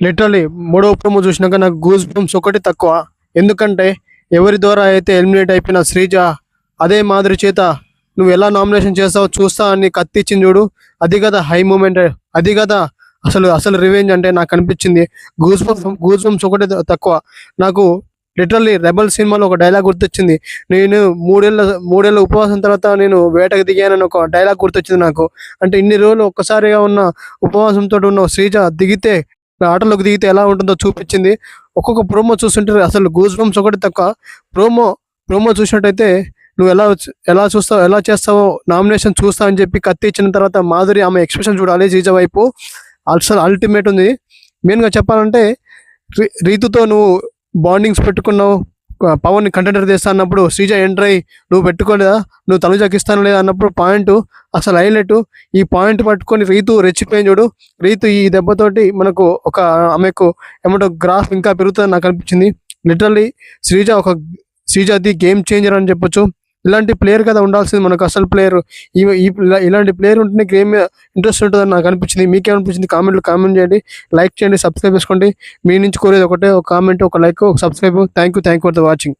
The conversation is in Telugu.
లిటరల్లీ మూడో ప్రోమో చూసినాక నాకు గూస్ బంప్స్ ఒకటి తక్కువ. ఎందుకంటే ఎవరి ద్వారా అయితే ఎలిమినేట్ అయిపోయిన శ్రీజ అదే మాదిరి చేత నువ్వు ఎలా నామినేషన్ చేస్తావో చూస్తా అని కత్తి ఇచ్చింది చూడు. అది కదా హై మూమెంట్, అది కదా అసలు అసలు రివెంజ్ అంటే నాకు అనిపించింది. గూస్ బంప్స్ ఒకటి తక్కువ. నాకు లిటరల్లీ రెబల్ సినిమాలో ఒక డైలాగ్ గుర్తొచ్చింది. నేను మూడేళ్ళ ఉపవాసం తర్వాత నేను వేటకు దిగానని ఒక డైలాగ్ గుర్తొచ్చింది నాకు. అంటే ఇన్ని రోజులు ఒక్కసారిగా ఉన్న ఉపవాసంతో ఉన్న శ్రీజ దిగితే ఆటలోకి దిగితే ఎలా ఉంటుందో చూపించింది. ఒక్కొక్క ప్రోమో చూస్తుంటే అసలు గూస్ బంప్స్ ఒకటి తక్కువ. ప్రోమో చూసినట్టయితే నువ్వు ఎలా చూస్తావు, ఎలా చేస్తావో నామినేషన్ చూస్తా అని చెప్పి కత్తి ఇచ్చిన తర్వాత మాధురి ఆమె ఎక్స్ప్రెషన్ చూడాలి శ్రీజ వైపు. అసలు అల్టిమేట్ ఉంది. మెయిన్గా చెప్పాలంటే రీతుతో నువ్వు బాండింగ్స్ పెట్టుకున్నావు, పవన్ ని కంటెండర్ చేస్తా అన్నప్పుడు శ్రీజ ఎంటర్ అయ్యి నువ్వు పెట్టుకోలేదా, నువ్వు తనుజాకి ఇస్తాను లేదా అన్నప్పుడు పాయింట్ అసలు హైలైట్. ఈ పాయింట్ పట్టుకొని రీతు రెచ్చిపోయింది చూడు. రీతు ఈ దెబ్బతోటి మనకు ఆమెకు ఏమంటో గ్రాఫ్ ఇంకా పెరుగుతుందని నాకు అనిపించింది. లిటరల్లీ శ్రీజది గేమ్ చేంజర్ అని చెప్పొచ్చు. ఇలాంటి ప్లేయర్ కదా ఉండాల్సింది మనకు, అసలు ప్లేయర్. ఇలాంటి ప్లేయర్ ఉంటేనే గేమ్ ఇంట్రెస్ట్ ఉంటుందని నాకు అనిపించింది. మీకేమనిపించింది కామెంట్ చేయండి, లైక్ చేయండి, సబ్స్క్రైబ్ చేసుకోండి. మీ నుంచి కోరేది ఒకటే, ఒక కామెంట్, ఒక లైక్, ఒక subscribe. Thank you for the watching.